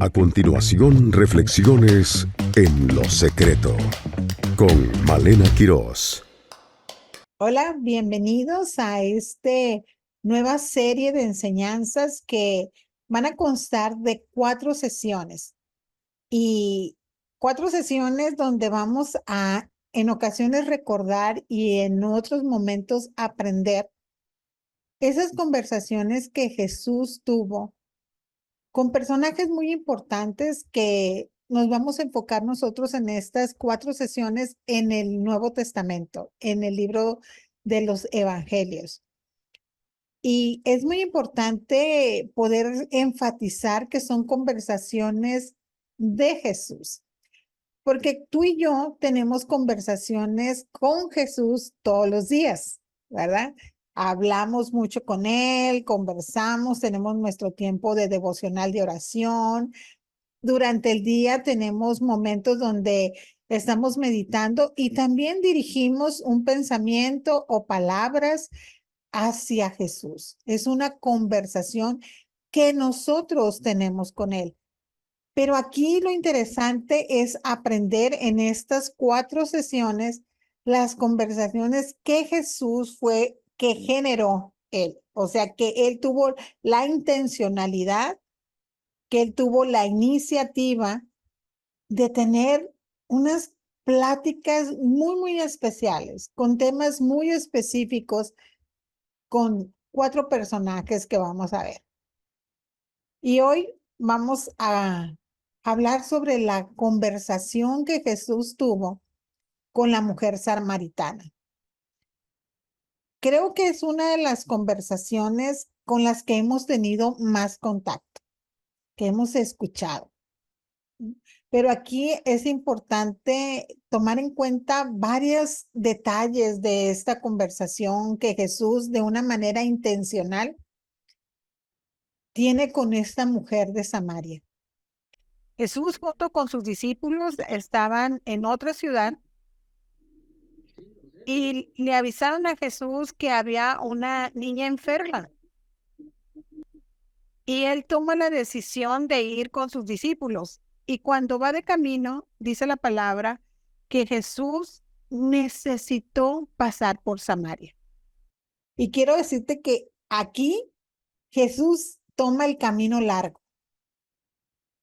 A continuación, reflexiones en lo secreto con Malena Quirós. Hola, bienvenidos a esta nueva serie de enseñanzas que van a constar de 4 sesiones y 4 sesiones donde vamos a en ocasiones recordar y en otros momentos aprender esas conversaciones que Jesús tuvo con personajes muy importantes que nos vamos a enfocar nosotros en estas 4 sesiones en el Nuevo Testamento, en el libro de los Evangelios. Y es muy importante poder enfatizar que son conversaciones de Jesús, porque tú y yo tenemos conversaciones con Jesús todos los días, ¿verdad? Hablamos mucho con Él, conversamos, tenemos nuestro tiempo de devocional de oración. Durante el día tenemos momentos donde estamos meditando y también dirigimos un pensamiento o palabras hacia Jesús. Es una conversación que nosotros tenemos con Él. Pero aquí lo interesante es aprender en estas 4 sesiones las conversaciones que Jesús fue, que generó Él. O sea, que Él tuvo la intencionalidad, que Él tuvo la iniciativa de tener unas pláticas muy especiales, con temas muy específicos, con 4 personajes que vamos a ver. Y hoy vamos a hablar sobre la conversación que Jesús tuvo con la mujer samaritana. Creo que es una de las conversaciones con las que hemos tenido más contacto, que hemos escuchado. Pero aquí es importante tomar en cuenta varios detalles de esta conversación que Jesús, de una manera intencional, tiene con esta mujer de Samaria. Jesús junto con sus discípulos estaban en otra ciudad y le avisaron a Jesús que había una niña enferma. Y él toma la decisión de ir con sus discípulos. Y cuando va de camino, dice la palabra que Jesús necesitó pasar por Samaria. Y quiero decirte que aquí Jesús toma el camino largo.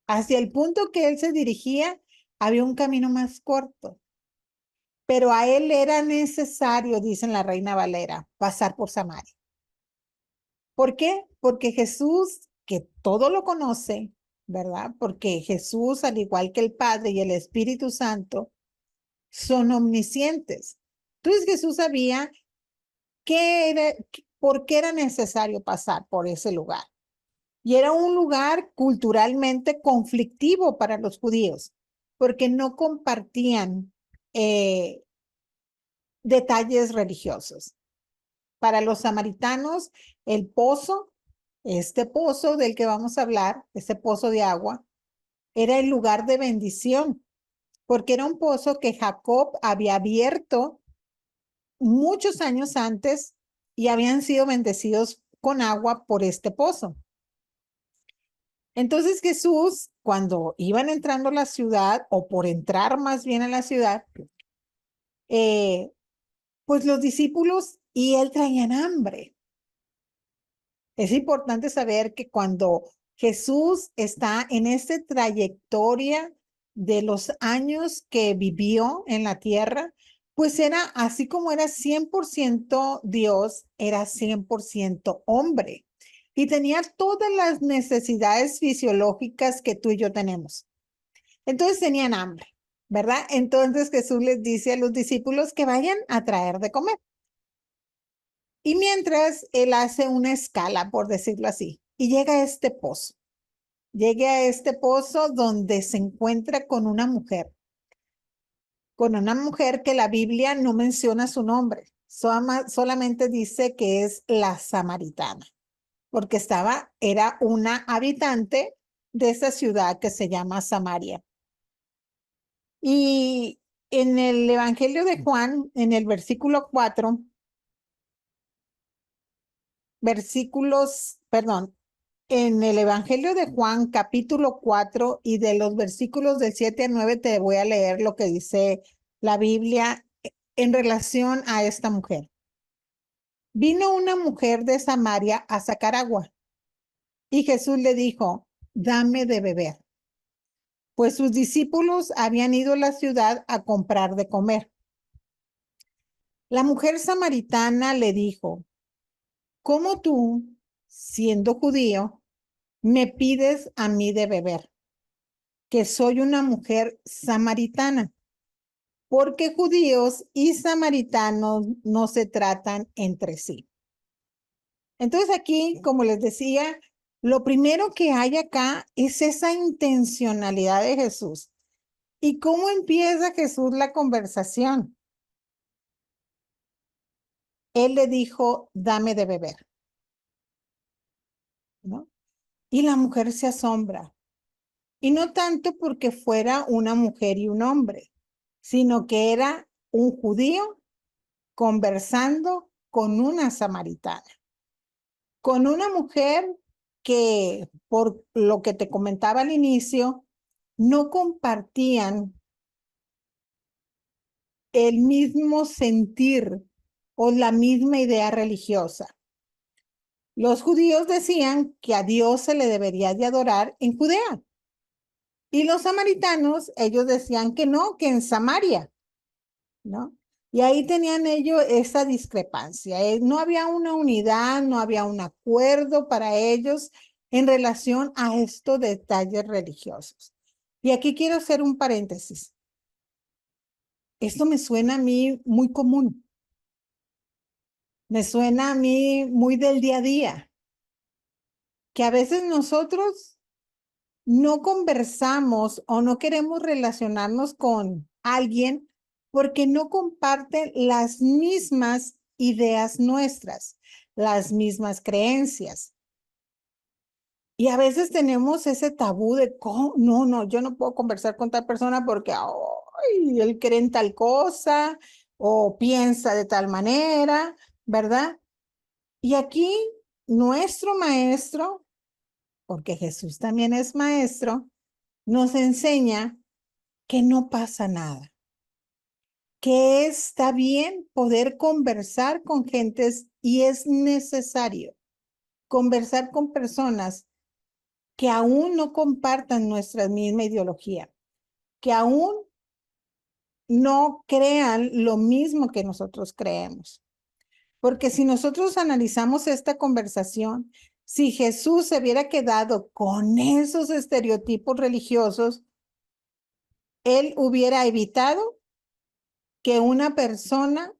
Hacia el punto que él se dirigía, había un camino más corto. Pero a él era necesario, dice la Reina Valera, pasar por Samaria. ¿Por qué? Porque Jesús, que todo lo conoce, ¿verdad? Porque Jesús, al igual que el Padre y el Espíritu Santo, son omniscientes. Entonces Jesús sabía por qué era necesario pasar por ese lugar. Y era un lugar culturalmente conflictivo para los judíos, porque no compartían detalles religiosos. Para los samaritanos, el pozo, este pozo del que vamos a hablar, este pozo de agua, era el lugar de bendición, porque era un pozo que Jacob había abierto muchos años antes y habían sido bendecidos con agua por este pozo. Entonces Jesús, cuando iban entrando a la ciudad, o por entrar más bien a la ciudad, pues los discípulos y él traían hambre. Es importante saber que cuando Jesús está en esta trayectoria de los años que vivió en la tierra, pues era así como era 100% Dios, era 100% hombre y tenía todas las necesidades fisiológicas que tú y yo tenemos. Entonces tenían hambre, ¿verdad? Entonces Jesús les dice a los discípulos que vayan a traer de comer. Y mientras él hace una escala, por decirlo así, y llega a este pozo. Llega a este pozo donde se encuentra con una mujer que la Biblia no menciona su nombre, solamente dice que es la samaritana, porque era una habitante de esa ciudad que se llama Samaria. Y en el Evangelio de Juan, en el versículo 4, en el Evangelio de Juan, capítulo 4, y de los versículos del 7 al 9, te voy a leer lo que dice la Biblia en relación a esta mujer. Vino una mujer de Samaria a sacar agua, y Jesús le dijo, dame de beber, pues sus discípulos habían ido a la ciudad a comprar de comer. La mujer samaritana le dijo, ¿cómo tú, siendo judío, me pides a mí de beber, que soy una mujer samaritana? Porque judíos y samaritanos no se tratan entre sí. Entonces aquí, como les decía, lo primero que hay acá es esa intencionalidad de Jesús. ¿Y cómo empieza Jesús la conversación? Él le dijo, dame de beber, ¿no? Y la mujer se asombra. Y no tanto porque fuera una mujer y un hombre, sino que era un judío conversando con una samaritana, con una mujer que, por lo que te comentaba al inicio, no compartían el mismo sentir o la misma idea religiosa. Los judíos decían que a Dios se le debería de adorar en Judea. Y los samaritanos, ellos decían que no, que en Samaria, ¿no? Y ahí tenían ellos esa discrepancia. No había una unidad, no había un acuerdo para ellos en relación a estos detalles religiosos. Y aquí quiero hacer un paréntesis. Esto me suena a mí muy común. Me suena a mí muy del día a día, que a veces nosotros no conversamos o no queremos relacionarnos con alguien porque no comparten las mismas ideas nuestras, las mismas creencias. Y a veces tenemos ese tabú de, no, yo no puedo conversar con tal persona porque ay, él cree en tal cosa o piensa de tal manera, ¿verdad? Y aquí nuestro maestro, porque Jesús también es maestro, nos enseña que no pasa nada, que está bien poder conversar con gentes y es necesario conversar con personas que aún no compartan nuestra misma ideología, que aún no crean lo mismo que nosotros creemos. Porque si nosotros analizamos esta conversación, si Jesús se hubiera quedado con esos estereotipos religiosos, él hubiera evitado que una persona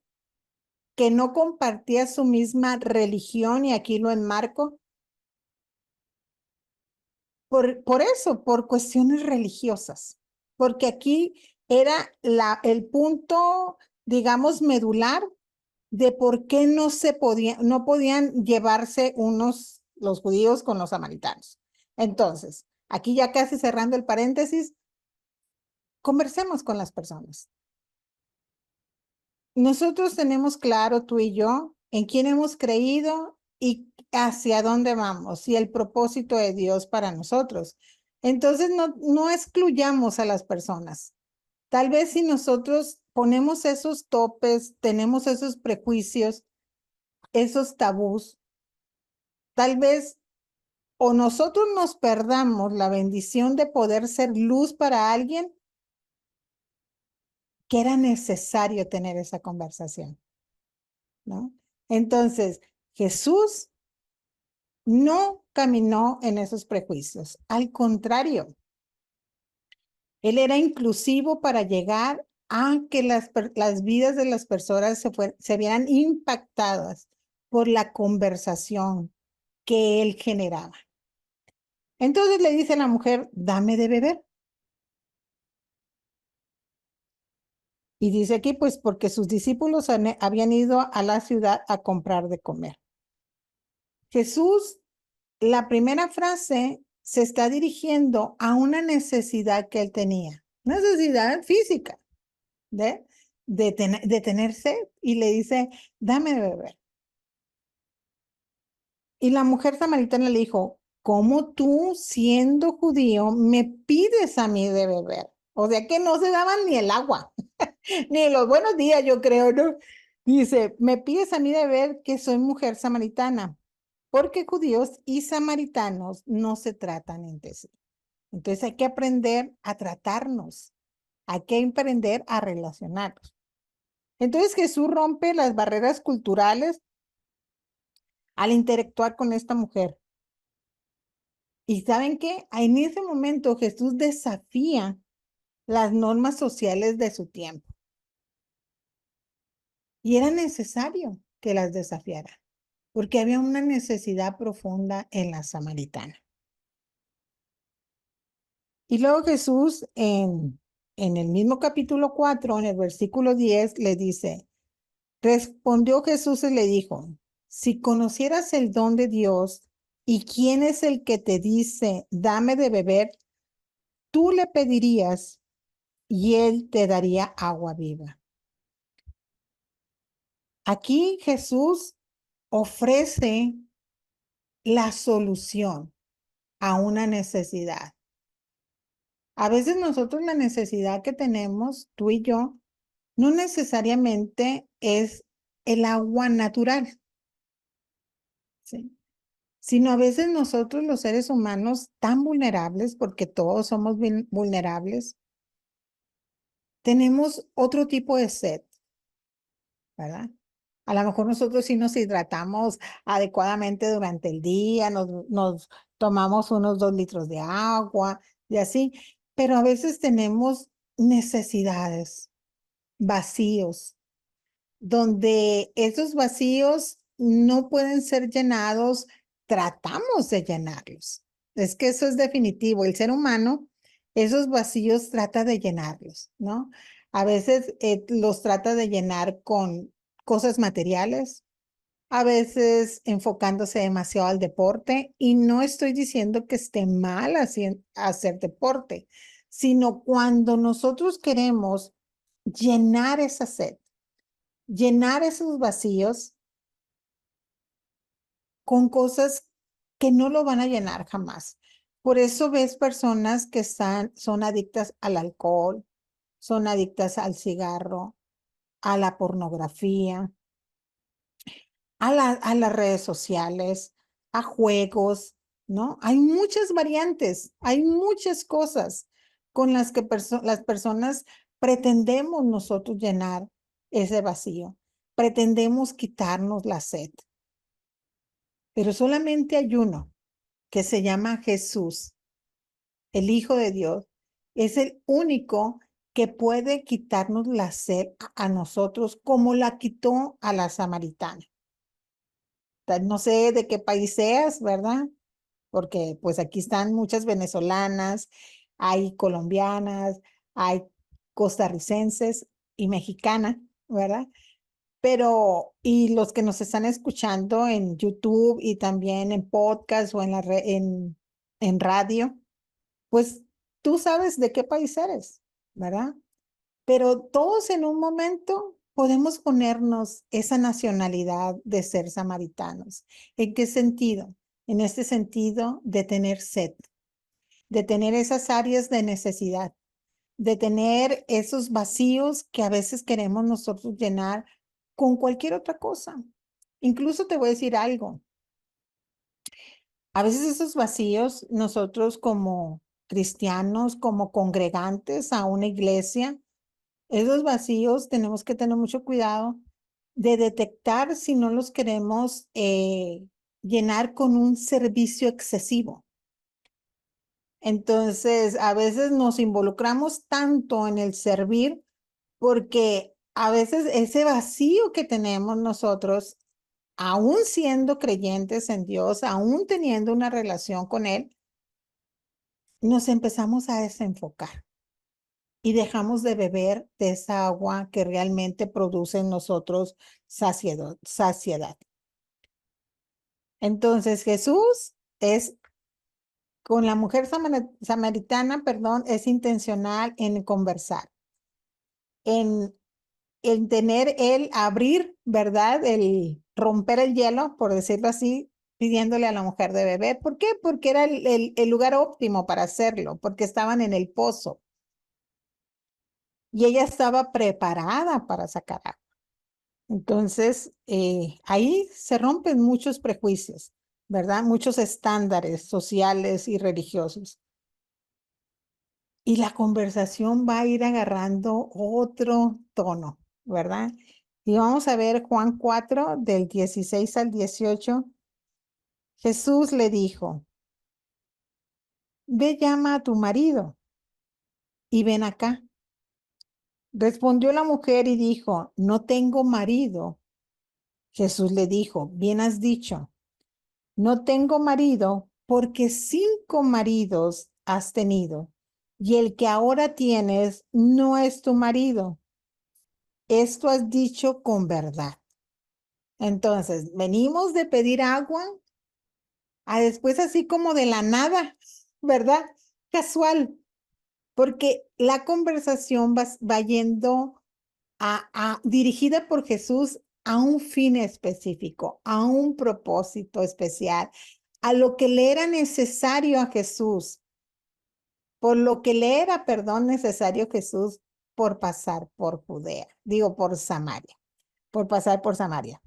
que no compartía su misma religión, y aquí lo enmarco, por eso, por cuestiones religiosas, porque aquí era el punto, digamos, medular de por qué no podían llevarse los judíos con los samaritanos. Entonces, aquí ya casi cerrando el paréntesis, conversemos con las personas. Nosotros tenemos claro, tú y yo, en quién hemos creído y hacia dónde vamos y el propósito de Dios para nosotros. Entonces, no excluyamos a las personas. Tal vez si nosotros ponemos esos topes, tenemos esos prejuicios, esos tabús, tal vez o nosotros nos perdamos la bendición de poder ser luz para alguien, que era necesario tener esa conversación, ¿no? Entonces, Jesús no caminó en esos prejuicios. Al contrario, él era inclusivo para llegar a que las vidas de las personas se vieran impactadas por la conversación que él generaba. Entonces le dice a la mujer, dame de beber. Y dice aquí, pues porque sus discípulos habían ido a la ciudad a comprar de comer. Jesús, la primera frase se está dirigiendo a una necesidad que él tenía, necesidad física de tener sed, y le dice, dame de beber. Y la mujer samaritana le dijo, ¿cómo tú, siendo judío, me pides a mí de beber? O sea que no se daban ni el agua, ni los buenos días, yo creo, ¿no? Dice, me pides a mí de beber que soy mujer samaritana, porque judíos y samaritanos no se tratan entre sí. Entonces hay que aprender a tratarnos, hay que aprender a relacionarnos. Entonces Jesús rompe las barreras culturales al interactuar con esta mujer. ¿Y saben qué? En ese momento Jesús desafía las normas sociales de su tiempo y era necesario que las desafiara porque había una necesidad profunda en la samaritana. Y luego Jesús en el mismo capítulo 4, en el versículo 10, le dice, respondió Jesús y le dijo, si conocieras el don de Dios y quién es el que te dice, dame de beber, tú le pedirías y él te daría agua viva. Aquí Jesús ofrece la solución a una necesidad. A veces nosotros la necesidad que tenemos, tú y yo, no necesariamente es el agua natural, ¿sí? Sino a veces nosotros los seres humanos tan vulnerables, porque todos somos vulnerables, tenemos otro tipo de sed, ¿verdad? A lo mejor nosotros sí nos hidratamos adecuadamente durante el día, nos tomamos unos 2 litros de agua y así, pero a veces tenemos necesidades, vacíos, donde esos vacíos no pueden ser llenados, tratamos de llenarlos. Es que eso es definitivo. El ser humano, esos vacíos trata de llenarlos, ¿no? A veces los trata de llenar con cosas materiales, a veces enfocándose demasiado al deporte, y no estoy diciendo que esté mal hacer deporte, sino cuando nosotros queremos llenar esa sed, llenar esos vacíos con cosas que no lo van a llenar jamás. Por eso ves personas que son adictas al alcohol, son adictas al cigarro, a la pornografía, a las redes sociales, a juegos, ¿no? Hay muchas variantes, hay muchas cosas con las que las personas pretendemos nosotros llenar ese vacío, pretendemos quitarnos la sed, pero solamente hay uno que se llama Jesús, el Hijo de Dios, es el único que puede quitarnos la sed a nosotros como la quitó a la samaritana. No sé de qué país seas, ¿verdad? Porque pues aquí están muchas venezolanas, hay colombianas, hay costarricenses y mexicanas, ¿verdad? Pero, y los que nos están escuchando en YouTube y también en podcast o en radio, pues tú sabes de qué país eres, ¿verdad? Pero todos en un momento podemos ponernos esa nacionalidad de ser samaritanos. ¿En qué sentido? En este sentido de tener sed, de tener esas áreas de necesidad, de tener esos vacíos que a veces queremos nosotros llenar con cualquier otra cosa. Incluso te voy a decir algo. A veces esos vacíos nosotros como cristianos, como congregantes a una iglesia, esos vacíos tenemos que tener mucho cuidado de detectar si no los queremos llenar con un servicio excesivo. Entonces, a veces nos involucramos tanto en el servir porque a veces ese vacío que tenemos nosotros, aún siendo creyentes en Dios, aún teniendo una relación con Él, nos empezamos a desenfocar y dejamos de beber de esa agua que realmente produce en nosotros saciedad. Entonces Jesús es, con la mujer samaritana, perdón, es intencional en conversar, en, abrir, ¿verdad? El romper el hielo, por decirlo así, pidiéndole a la mujer de beber. ¿Por qué? Porque era el lugar óptimo para hacerlo, porque estaban en el pozo y ella estaba preparada para sacar agua. Entonces, ahí se rompen muchos prejuicios, ¿verdad? Muchos estándares sociales y religiosos. Y la conversación va a ir agarrando otro tono, ¿verdad? Y vamos a ver Juan 4, del 16 al 18. Jesús le dijo, ve, llama a tu marido y ven acá. Respondió la mujer y dijo, no tengo marido. Jesús le dijo, bien has dicho, no tengo marido porque 5 maridos has tenido y el que ahora tienes no es tu marido. Esto has dicho con verdad. Entonces, venimos de pedir agua a después así como de la nada, ¿verdad? Casual, porque la conversación va yendo dirigida por Jesús a un fin específico, a un propósito especial, a lo que le era necesario a Jesús, por lo que le era, perdón, necesario a Jesús por pasar por Judea, digo por Samaria, por pasar por Samaria.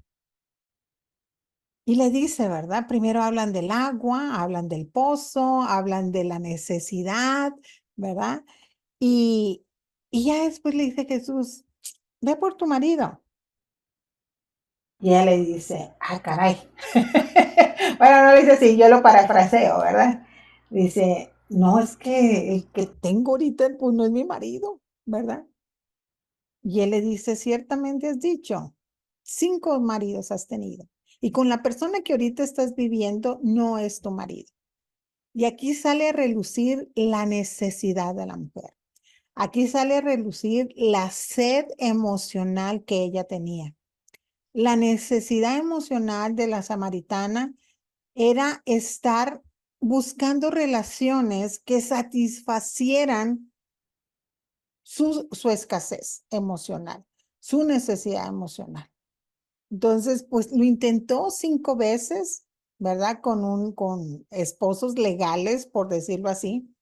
Y le dice, ¿verdad? Primero hablan del agua, hablan del pozo, hablan de la necesidad, ¿verdad? Y, y ya después le dice Jesús, ve por tu marido. Y ella le dice, ah, caray. Bueno, no lo dice así, yo lo parafraseo, ¿verdad? Dice, no, es que el que tengo ahorita, pues no es mi marido, ¿verdad? Y él le dice, ciertamente has dicho, 5 maridos has tenido. Y con la persona que ahorita estás viviendo no es tu marido. Y aquí sale a relucir la necesidad de la mujer. Aquí sale a relucir la sed emocional que ella tenía. La necesidad emocional de la samaritana era estar buscando relaciones que satisfacieran su escasez emocional, su necesidad emocional. Entonces, pues lo intentó 5 veces, ¿verdad? Con esposos legales, por decirlo así.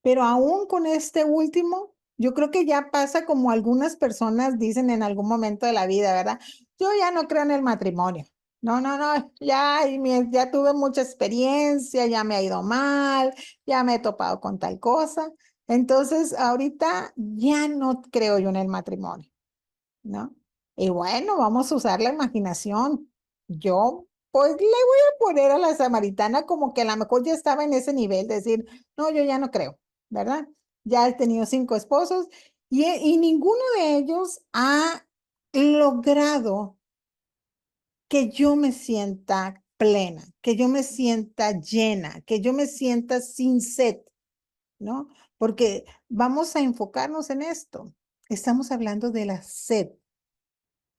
Pero aún con este último, yo creo que ya pasa como algunas personas dicen en algún momento de la vida, ¿verdad? Yo ya no creo en el matrimonio. No, no, no, ya tuve mucha experiencia, ya me ha ido mal, ya me he topado con tal cosa. Entonces, ahorita ya no creo yo en el matrimonio, ¿no? Y bueno, vamos a usar la imaginación. Yo, pues le voy a poner a la samaritana como que a lo mejor ya estaba en ese nivel, de decir, no, yo ya no creo, ¿verdad? Ya he tenido 5 esposos y ninguno de ellos ha logrado que yo me sienta plena, que yo me sienta llena, que yo me sienta sin sed, ¿no? Porque vamos a enfocarnos en esto. Estamos hablando de la sed,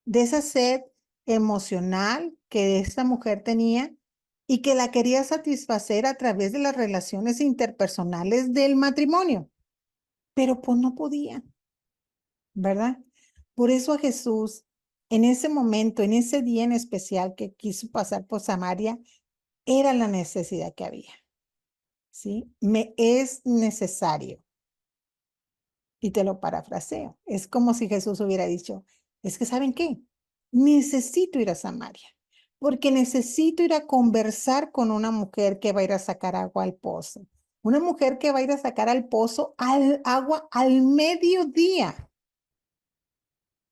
de esa sed emocional que esta mujer tenía y que la quería satisfacer a través de las relaciones interpersonales del matrimonio, pero pues no podía, ¿verdad? Por eso a Jesús, en ese momento, en ese día en especial que quiso pasar por Samaria, era la necesidad que había, ¿sí? Me es necesario. Y te lo parafraseo. Es como si Jesús hubiera dicho, es que ¿saben qué? Necesito ir a Samaria, porque necesito ir a conversar con una mujer que va a ir a sacar agua al pozo. Una mujer que va a ir a sacar al pozo agua al mediodía,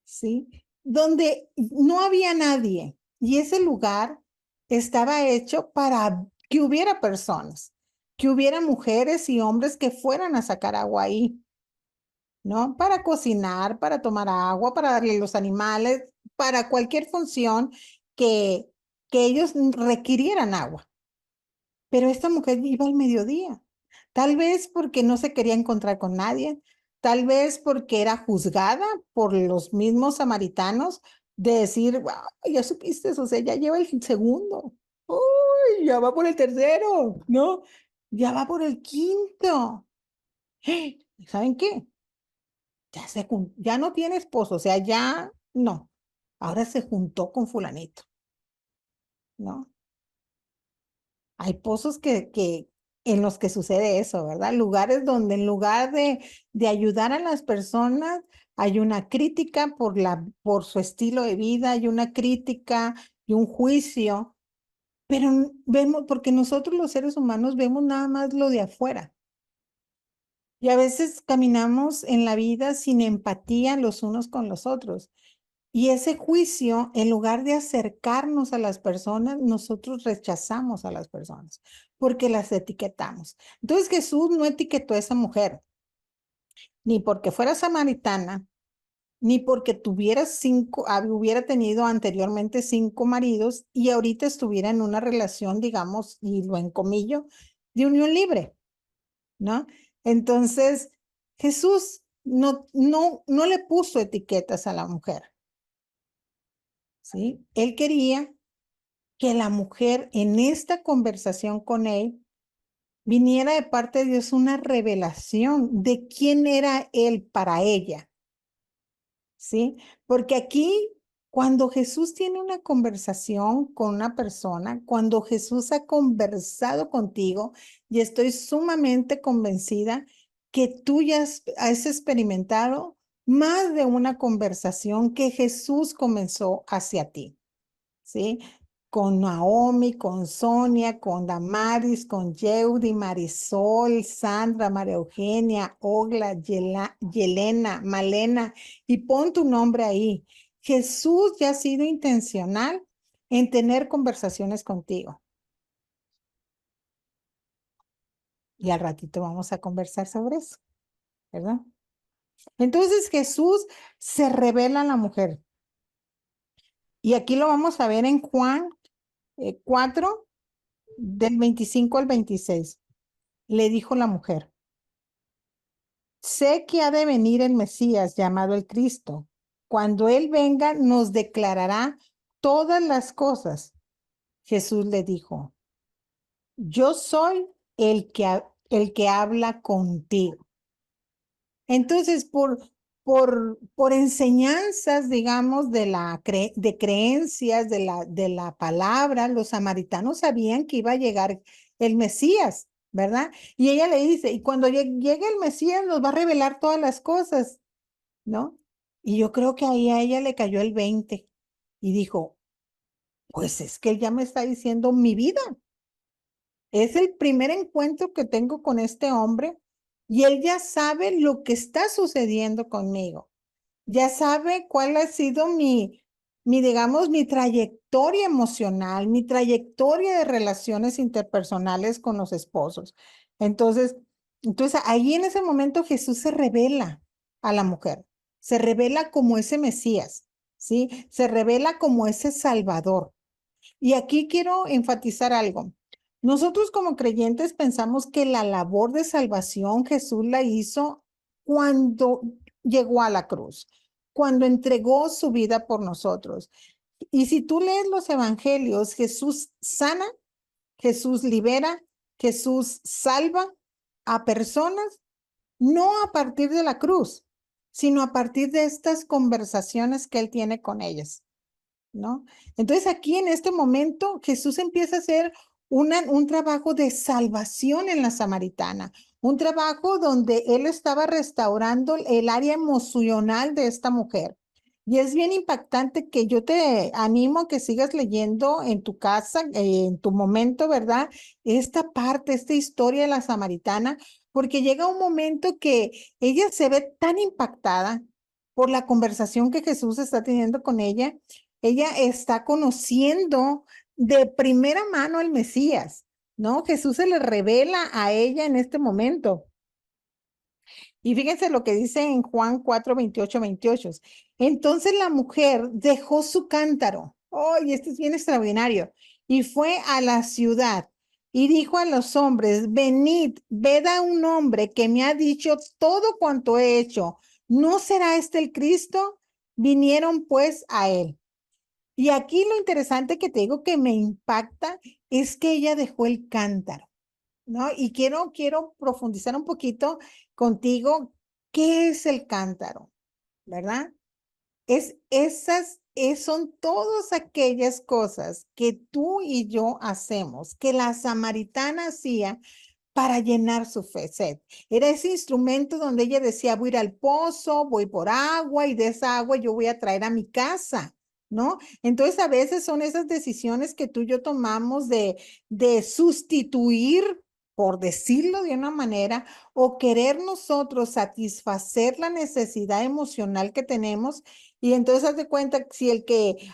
¿sí? Donde no había nadie. Y ese lugar estaba hecho para que hubiera personas, que hubiera mujeres y hombres que fueran a sacar agua ahí. ¿No? Para cocinar, para tomar agua, para darle a los animales, para cualquier función que, que ellos requirieran agua. Pero esta mujer iba al mediodía, tal vez porque no se quería encontrar con nadie, tal vez porque era juzgada por los mismos samaritanos de decir, wow, ya supiste, o sea, ya lleva el segundo, uy, ya va por el tercero, ¿no? Ya va por el quinto. ¿Saben qué? Ya no tiene esposo, o sea, ya no. Ahora se juntó con fulanito, ¿no? Hay pozos en los que sucede eso, ¿verdad? Lugares donde en lugar de ayudar a las personas, hay una crítica por su estilo de vida, hay una crítica y un juicio, pero vemos, porque nosotros los seres humanos vemos nada más lo de afuera. Y a veces caminamos en la vida sin empatía los unos con los otros. Y ese juicio, en lugar de acercarnos a las personas, nosotros rechazamos a las personas porque las etiquetamos. Entonces Jesús no etiquetó a esa mujer, ni porque fuera samaritana, ni porque hubiera tenido anteriormente 5 maridos y ahorita estuviera en una relación, digamos, y lo encomillo, de unión libre, ¿no? Entonces, Jesús no le puso etiquetas a la mujer, ¿sí? Él quería que la mujer en esta conversación con él viniera de parte de Dios una revelación de quién era él para ella, ¿sí? Porque aquí, cuando Jesús tiene una conversación con una persona, cuando Jesús ha conversado contigo, y estoy sumamente convencida que tú ya has experimentado más de una conversación que Jesús comenzó hacia ti, ¿sí? Con Naomi, con Sonia, con Damaris, con Yeudi, Marisol, Sandra, María Eugenia, Ogla, Yelena, Malena, y pon tu nombre ahí. Jesús ya ha sido intencional en tener conversaciones contigo. Y al ratito vamos a conversar sobre eso, ¿verdad? Entonces Jesús se revela a la mujer. Y aquí lo vamos a ver en Juan 4, del 25 al 26. Le dijo la mujer: sé que ha de venir el Mesías llamado el Cristo. Cuando Él venga, nos declarará todas las cosas. Jesús le dijo: yo soy el que habla contigo. Entonces, por enseñanzas, digamos, de creencias de la palabra, los samaritanos sabían que iba a llegar el Mesías, ¿verdad? Y ella le dice, y cuando llegue el Mesías nos va a revelar todas las cosas, ¿no? Y yo creo que ahí a ella le cayó el 20 y dijo, pues es que él ya me está diciendo mi vida. Es el primer encuentro que tengo con este hombre y él ya sabe lo que está sucediendo conmigo. Ya sabe cuál ha sido digamos, mi trayectoria emocional, mi trayectoria de relaciones interpersonales con los esposos. Entonces ahí en ese momento Jesús se revela a la mujer, se revela como ese Mesías, ¿sí? Se revela como ese Salvador. Y aquí quiero enfatizar algo. Nosotros como creyentes pensamos que la labor de salvación Jesús la hizo cuando llegó a la cruz, cuando entregó su vida por nosotros. Y si tú lees los evangelios, Jesús sana, Jesús libera, Jesús salva a personas, no a partir de la cruz, sino a partir de estas conversaciones que él tiene con ellas, ¿no? Entonces aquí en este momento Jesús empieza a hacer un trabajo de salvación en la samaritana, un trabajo donde él estaba restaurando el área emocional de esta mujer. Y es bien impactante que yo te animo a que sigas leyendo en tu casa, en tu momento, ¿verdad? Esta parte, esta historia de la samaritana, porque llega un momento que ella se ve tan impactada por la conversación que Jesús está teniendo con ella. Ella está conociendo de primera mano al Mesías, ¿no? Jesús se le revela a ella en este momento. Y fíjense lo que dice en Juan 4, 28, 28. Entonces la mujer dejó su cántaro. Oh, y esto es bien extraordinario. Y fue a la ciudad y dijo a los hombres: venid, ved a un hombre que me ha dicho todo cuanto he hecho. ¿No será este el Cristo? Vinieron pues a él. Y aquí lo interesante que te digo que me impacta es que ella dejó el cántaro, ¿no? Y quiero profundizar un poquito contigo. ¿Qué es el cántaro? ¿Verdad? Es son todas aquellas cosas que tú y yo hacemos, que la samaritana hacía para llenar su sed. Era ese instrumento donde ella decía, voy a ir al pozo, voy por agua y de esa agua yo voy a traer a mi casa, ¿no? Entonces a veces son esas decisiones que tú y yo tomamos de sustituir, por decirlo de una manera, o querer nosotros satisfacer la necesidad emocional que tenemos. Y entonces haz de cuenta, si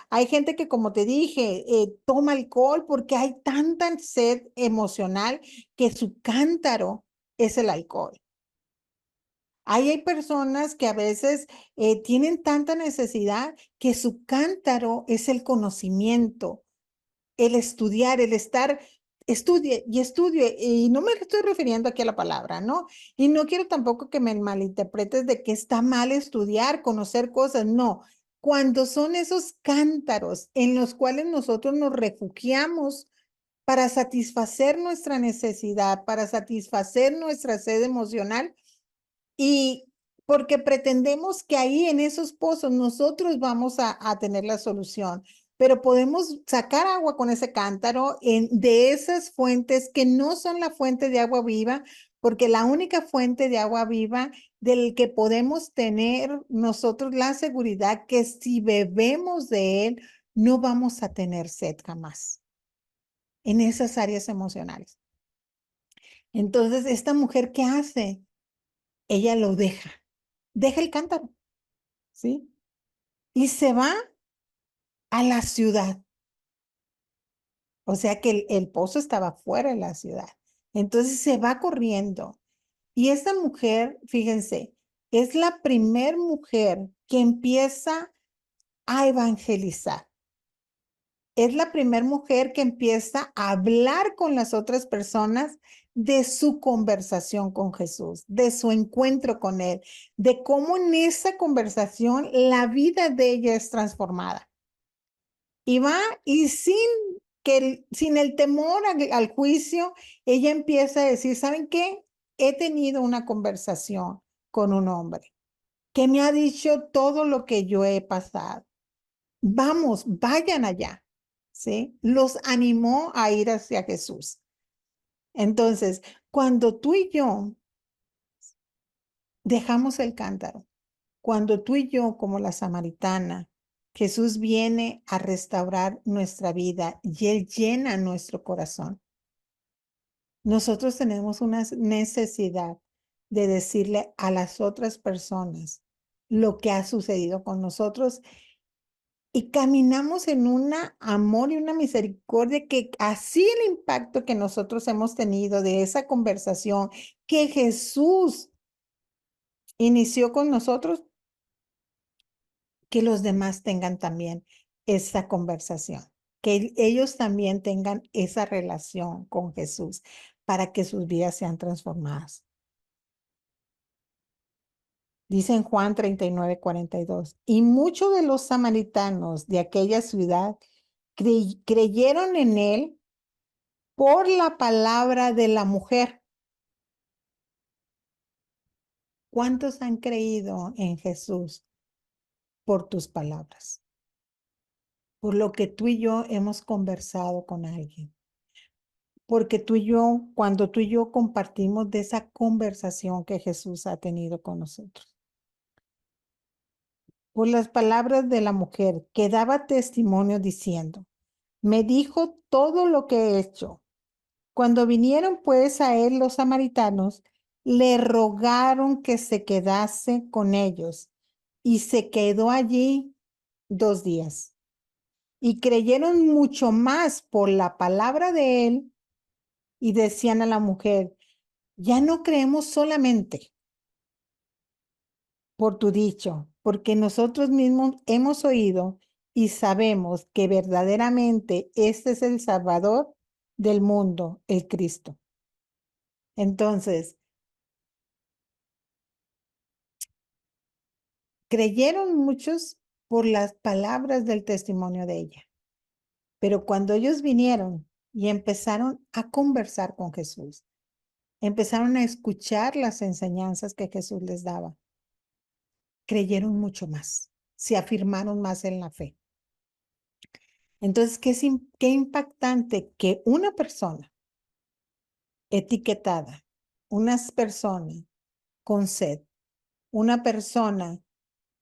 hay gente que, como te dije, toma alcohol porque hay tanta sed emocional que su cántaro es el alcohol. Ahí hay personas que a veces tienen tanta necesidad que su cántaro es el conocimiento, el estudiar, el estar, estudie y estudie. Y no me estoy refiriendo aquí a la palabra, ¿no? Y no quiero tampoco que me malinterpretes de que está mal estudiar, conocer cosas, no. Cuando son esos cántaros en los cuales nosotros nos refugiamos para satisfacer nuestra necesidad, para satisfacer nuestra sed emocional y porque pretendemos que ahí en esos pozos nosotros vamos a tener la solución, pero podemos sacar agua con ese cántaro de esas fuentes que no son la fuente de agua viva, porque la única fuente de agua viva del que podemos tener nosotros la seguridad que si bebemos de él, no vamos a tener sed jamás en esas áreas emocionales. Entonces, esta mujer, ¿qué hace? Ella lo deja el cántaro, ¿sí? Y se va a la ciudad. O sea que el pozo estaba fuera de la ciudad. Entonces se va corriendo. Y esta mujer, fíjense, es la primer mujer que empieza a evangelizar. Es la primera mujer que empieza a hablar con las otras personas de su conversación con Jesús, de su encuentro con Él, de cómo en esa conversación la vida de ella es transformada. Y va y sin el temor al juicio, ella empieza a decir, ¿saben qué? He tenido una conversación con un hombre que me ha dicho todo lo que yo he pasado. Vamos, vayan allá, ¿sí? Los animó a ir hacia Jesús. Entonces, cuando tú y yo dejamos el cántaro, cuando tú y yo, como la samaritana, Jesús viene a restaurar nuestra vida y Él llena nuestro corazón. Nosotros tenemos una necesidad de decirle a las otras personas lo que ha sucedido con nosotros y caminamos en un amor y una misericordia que así el impacto que nosotros hemos tenido de esa conversación que Jesús inició con nosotros, que los demás tengan también esa conversación, que ellos también tengan esa relación con Jesús para que sus vidas sean transformadas. Dice en Juan 39:42, y muchos de los samaritanos de aquella ciudad creyeron en él por la palabra de la mujer. ¿Cuántos han creído en Jesús por tus palabras? Por lo que tú y yo hemos conversado con alguien. Porque tú y yo, cuando tú y yo compartimos de esa conversación que Jesús ha tenido con nosotros. Por las palabras de la mujer que daba testimonio diciendo, me dijo todo lo que he hecho. Cuando vinieron pues a él los samaritanos, le rogaron que se quedase con ellos y se quedó allí 2 días. Y creyeron mucho más por la palabra de él y decían a la mujer, ya no creemos solamente por tu dicho, porque nosotros mismos hemos oído y sabemos que verdaderamente este es el Salvador del mundo, el Cristo. Entonces, creyeron muchos por las palabras del testimonio de ella, pero cuando ellos vinieron y empezaron a conversar con Jesús, empezaron a escuchar las enseñanzas que Jesús les daba, creyeron mucho más, se afirmaron más en la fe. Entonces, qué impactante que una persona etiquetada, una persona con sed, una persona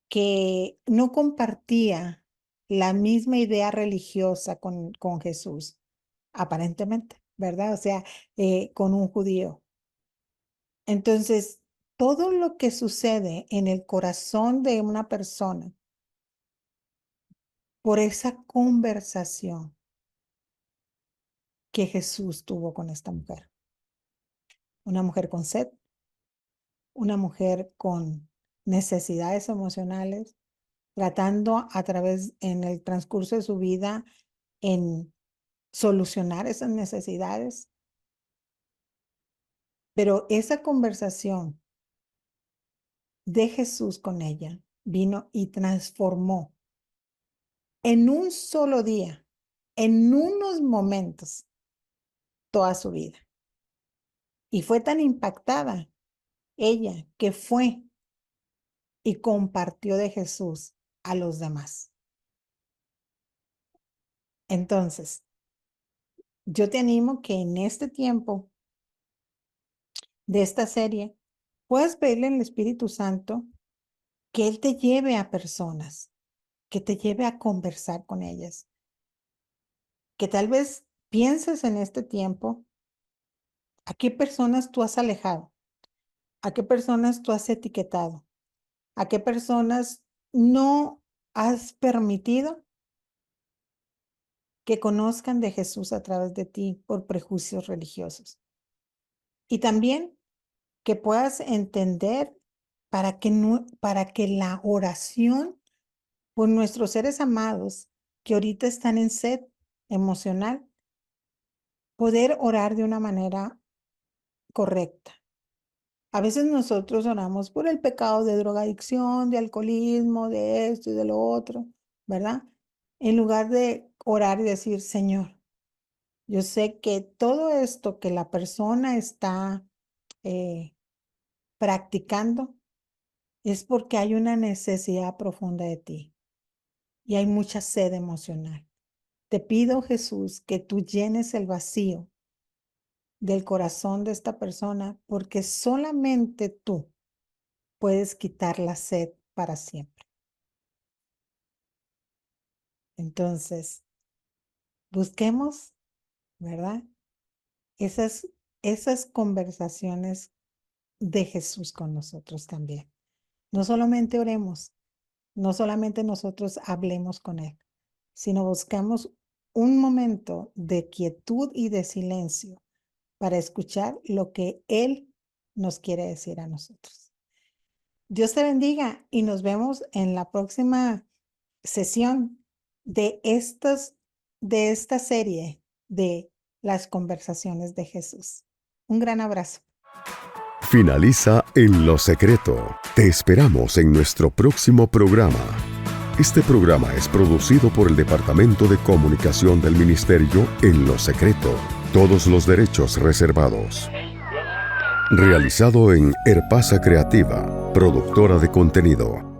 que no compartía la misma idea religiosa con Jesús, aparentemente, ¿verdad? O sea, con un judío. Entonces, todo lo que sucede en el corazón de una persona por esa conversación que Jesús tuvo con esta mujer. Una mujer con sed, una mujer con necesidades emocionales, tratando a través en el transcurso de su vida en solucionar esas necesidades. Pero esa conversación de Jesús con ella vino y transformó en un solo día, en unos momentos, toda su vida. Y fue tan impactada ella que fue y compartió de Jesús a los demás. Entonces, yo te animo que en este tiempo de esta serie puedas pedirle al Espíritu Santo que Él te lleve a personas, que te lleve a conversar con ellas, que tal vez pienses en este tiempo a qué personas tú has alejado, a qué personas tú has etiquetado, a qué personas no has permitido que conozcan de Jesús a través de ti por prejuicios religiosos. Y también que puedas entender para que la oración por nuestros seres amados que ahorita están en sed emocional, poder orar de una manera correcta. A veces nosotros oramos por el pecado de drogadicción, de alcoholismo, de esto y de lo otro, ¿verdad? En lugar de orar y decir, Señor, yo sé que todo esto que la persona está practicando es porque hay una necesidad profunda de ti y hay mucha sed emocional. Te pido, Jesús, que tú llenes el vacío del corazón de esta persona porque solamente tú puedes quitar la sed para siempre. Entonces, busquemos, ¿verdad? Esas conversaciones de Jesús con nosotros también. No solamente oremos, no solamente nosotros hablemos con Él, sino buscamos un momento de quietud y de silencio para escuchar lo que Él nos quiere decir a nosotros. Dios te bendiga y nos vemos en la próxima sesión de esta serie de las conversaciones de Jesús. Un gran abrazo. Finaliza En lo Secreto. Te esperamos en nuestro próximo programa. Este programa es producido por el Departamento de Comunicación del Ministerio En lo Secreto. Todos los derechos reservados. Realizado en Herpasa Creativa, productora de contenido.